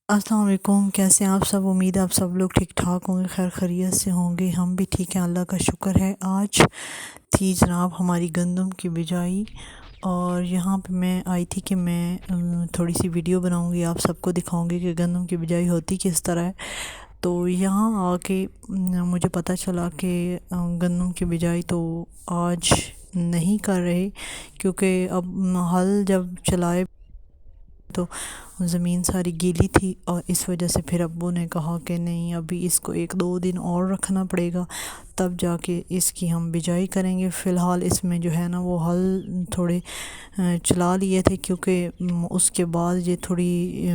अस्सलाम वालेकुम। कैसे हैं आप सब? उम्मीद है आप सब लोग ठीक ठाक होंगे, खैर खैरियत से होंगे। हम भी ठीक हैं, अल्लाह का शुक्र है। आज थी जनाब हमारी गंदम की बिजाई, और यहाँ पे मैं आई थी कि मैं थोड़ी सी वीडियो बनाऊंगी, आप सबको दिखाऊंगी कि गंदम की बिजाई होती किस तरह है। तो यहाँ आके मुझे पता चला कि गंदम की बिजाई तो आज नहीं कर रहे, क्योंकि अब हल जब चलाए तो ज़मीन सारी गीली थी, और इस वजह से फिर अब्बू ने कहा कि नहीं, अभी इसको 1-2 दिन और रखना पड़ेगा, तब जाके इसकी हम बिजाई करेंगे। फ़िलहाल इसमें जो है ना वो हल थोड़े चला लिए थे, क्योंकि उसके बाद ये थोड़ी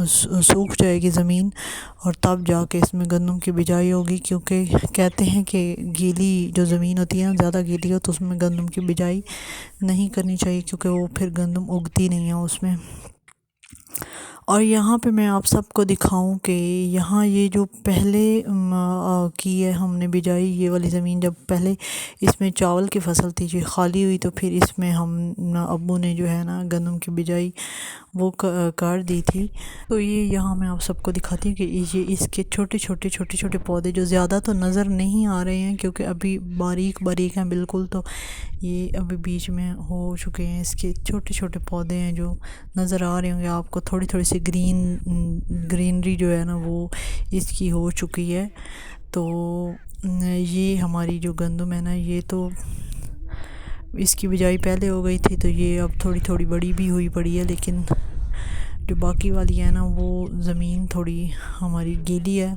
सूख जाएगी ज़मीन, और तब जाके इसमें गंदम की बिजाई होगी। क्योंकि कहते हैं कि गीली जो ज़मीन होती है, ज़्यादा गीली हो तो उसमें गंदम की बिजाई नहीं करनी चाहिए, क्योंकि वो फिर गंदम उगती नहीं है उसमें। और यहाँ पे मैं आप सबको दिखाऊं कि यहाँ ये जो पहले की है हमने बिजाई, ये वाली ज़मीन जब पहले इसमें चावल की फसल थी जो खाली हुई, तो फिर इसमें हम अब्बू ने जो है ना गंदम की बिजाई वो कर दी थी। तो ये यहाँ मैं आप सबको दिखाती हूँ कि ये इसके छोटे छोटे पौधे जो ज़्यादा तो नज़र नहीं आ रहे हैं, क्योंकि अभी बारीक बारीक हैं बिल्कुल। तो ये अभी बीच में हो चुके हैं, इसके छोटे छोटे पौधे हैं जो नज़र आ रहे होंगे आपको। थोड़ी थोड़ी सी ग्रीनरी जो है ना वो इसकी हो चुकी है। तो ये हमारी जो गंदम है ना, ये तो इसकी बिजाई पहले हो गई थी, तो ये अब थोड़ी थोड़ी बड़ी भी हुई पड़ी है। लेकिन जो बाकी वाली है ना, वो ज़मीन थोड़ी हमारी गीली है।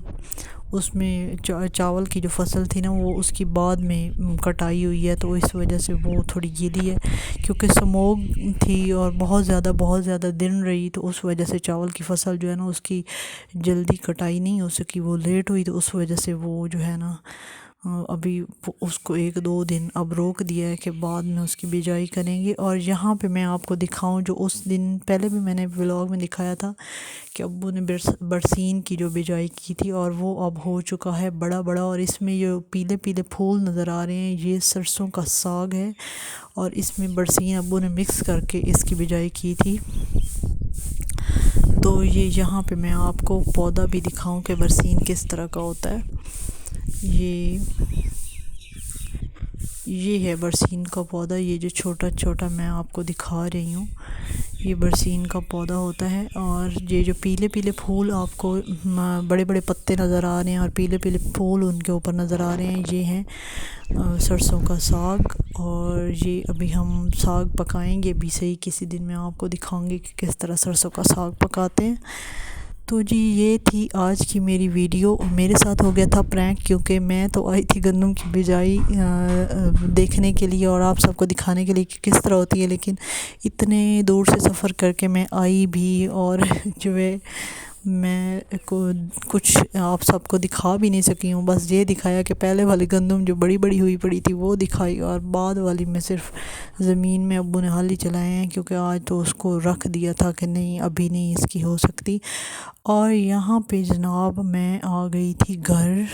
उसमें चावल की जो फसल थी ना, वो उसकी बाद में कटाई हुई है, तो इस वजह से वो थोड़ी गीली है। क्योंकि स्मोक थी और बहुत ज़्यादा दिन रही, तो उस वजह से चावल की फसल जो है ना उसकी जल्दी कटाई नहीं हो सकी, वो लेट हुई। तो उस वजह से वो जो है ना अभी उसको 1-2 दिन अब रोक दिया है कि बाद में उसकी बिजाई करेंगे। और यहाँ पे मैं आपको दिखाऊं, जो उस दिन पहले भी मैंने व्लॉग में दिखाया था कि अब्बू ने बरसीन की जो बिजाई की थी, और वो अब हो चुका है बड़ा बड़ा। और इसमें जो पीले पीले फूल नज़र आ रहे हैं, ये सरसों का साग है, और इसमें बरसीन अब्बू ने मिक्स करके इसकी बिजाई की थी। तो ये यहाँ पे मैं आपको पौधा भी दिखाऊं कि बरसीन किस तरह का होता है। ये ये है बरसीन का पौधा, ये जो छोटा छोटा मैं आपको दिखा रही हूँ, ये बरसीन का पौधा होता है। और ये जो पीले पीले फूल आपको बड़े बड़े पत्ते नज़र आ रहे हैं और पीले पीले फूल उनके ऊपर नज़र आ रहे हैं, ये हैं सरसों का साग। और ये अभी हम साग पकाएंगे भी सही, किसी दिन मैं आपको दिखाऊंगी कि किस तरह सरसों का साग पकाते हैं। तो जी ये थी आज की मेरी वीडियो। मेरे साथ हो गया था प्रैंक, क्योंकि मैं तो आई थी गंदम की बिजाई देखने के लिए और आप सबको दिखाने के लिए कि किस तरह होती है। लेकिन इतने दूर से सफ़र करके मैं आई भी, और जो है मैं को कुछ आप सबको दिखा भी नहीं सकी हूँ। बस ये दिखाया कि पहले वाली गंदम जो बड़ी बड़ी हुई पड़ी थी वो दिखाई, और बाद वाली में सिर्फ ज़मीन में अब्बू ने हल ही चलाए हैं, क्योंकि आज तो उसको रख दिया था कि नहीं अभी नहीं इसकी हो सकती। और यहाँ पे जनाब मैं आ गई थी घर,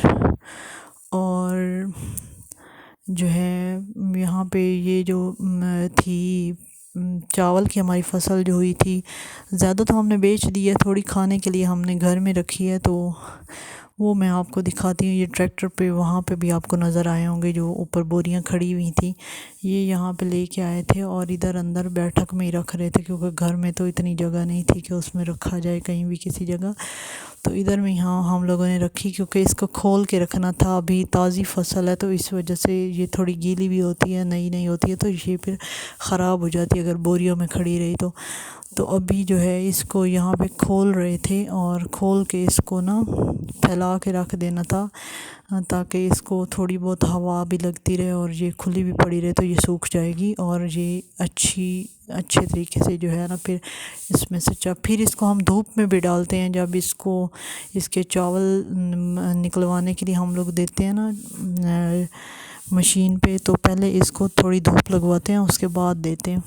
और जो है यहाँ पे ये जो थी चावल की हमारी फसल जो हुई थी, ज़्यादा तो हमने बेच दी है, थोड़ी खाने के लिए हमने घर में रखी है। तो वो मैं आपको दिखाती हूँ। ये ट्रैक्टर पे वहाँ पे भी आपको नज़र आए होंगे जो ऊपर बोरियां खड़ी हुई थी, ये यहाँ पे लेके आए थे और इधर अंदर बैठक में ही रख रहे थे, क्योंकि घर में तो इतनी जगह नहीं थी कि उसमें रखा जाए कहीं भी किसी जगह। तो इधर में यहाँ हम लोगों ने रखी, क्योंकि इसको खोल के रखना था, अभी ताज़ी फसल है, तो इस वजह से ये थोड़ी गीली भी होती है, नई नई होती है, तो ये फिर ख़राब हो जाती है अगर बोरियों में खड़ी रही तो अभी जो है इसको यहाँ पे खोल रहे थे, और खोल के इसको ना फैला के रख देना था, ताकि इसको थोड़ी बहुत हवा भी लगती रहे, और ये खुली भी पड़ी रहे तो ये सूख जाएगी, और ये अच्छे तरीके से जो है ना फिर इसमें से फिर इसको हम धूप में भी डालते हैं। जब इसको इसके चावल निकलवाने के लिए हम लोग देते हैं ना मशीन पे, तो पहले इसको थोड़ी धूप लगवाते हैं, उसके बाद देते हैं।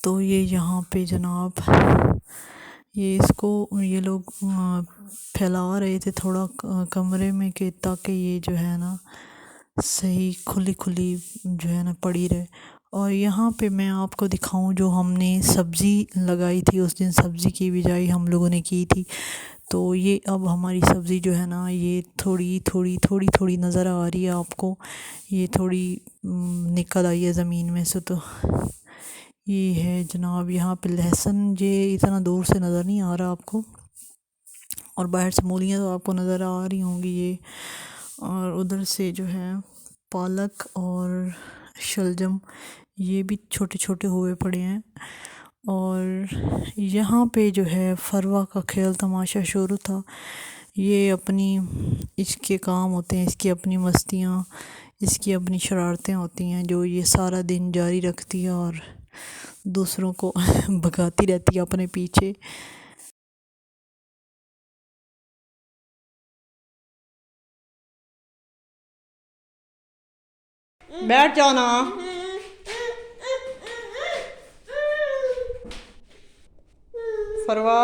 तो ये यहाँ पे जनाब ये इसको ये लोग फैला रहे थे थोड़ा कमरे में, कि ताकि ये जो है ना सही खुली खुली जो है ना पड़ी रहे। اور یہاں پہ میں آپ کو دکھاؤں جو ہم نے سبزی لگائی تھی اس دن، سبزی کی بجائی ہم لوگوں نے کی تھی، تو یہ اب ہماری سبزی جو ہے نا یہ تھوڑی تھوڑی تھوڑی تھوڑی نظر آ رہی ہے آپ کو، یہ تھوڑی نکل آئی ہے زمین میں سے، تو یہ ہے جناب یہاں پہ لہسن، یہ اتنا دور سے نظر نہیں آ رہا آپ کو، اور باہر سے مولیاں تو آپ کو نظر آ رہی ہوں گی یہ، اور ادھر سے جو ہے پالک اور شلجم یہ بھی چھوٹے چھوٹے ہوئے پڑے ہیں، اور یہاں پہ جو ہے فروا کا کھیل تماشا شروع تھا، یہ اپنی اس کے کام ہوتے ہیں، اس کی اپنی مستیاں، اس کی اپنی شرارتیں ہوتی ہیں جو یہ سارا دن جاری رکھتی ہے اور دوسروں کو بھگاتی رہتی ہے اپنے پیچھے۔ بیٹھ جاؤ نا۔ فروا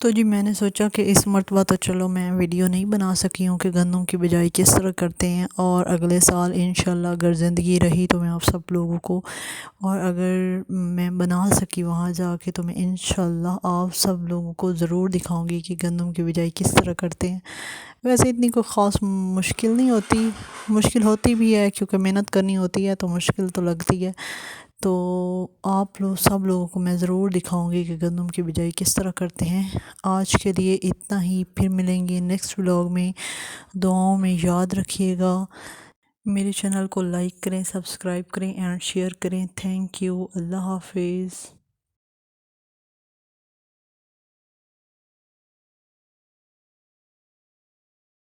تو جی میں نے سوچا کہ اس مرتبہ تو چلو میں ویڈیو نہیں بنا سکی ہوں کہ گندم کی بجائی کس طرح کرتے ہیں، اور اگلے سال انشاءاللہ اگر زندگی رہی تو میں آپ سب لوگوں کو، اور اگر میں بنا سکی وہاں جا کے تو میں انشاءاللہ آپ سب لوگوں کو ضرور دکھاؤں گی کہ گندم کی بجائی کس طرح کرتے ہیں۔ ویسے اتنی کوئی خاص مشکل نہیں ہوتی، مشکل ہوتی بھی ہے کیونکہ محنت کرنی ہوتی ہے تو مشکل تو لگتی ہے، تو آپ لوگ سب لوگوں کو میں ضرور دکھاؤں گی کہ گندم کی بجائی کس طرح کرتے ہیں۔ آج کے لیے اتنا ہی، پھر ملیں گے نیکسٹ ولاگ میں، دعاؤں میں یاد رکھیے گا، میرے چینل کو لائک کریں، سبسکرائب کریں اینڈ شیئر کریں۔ تھینک یو، اللہ حافظ۔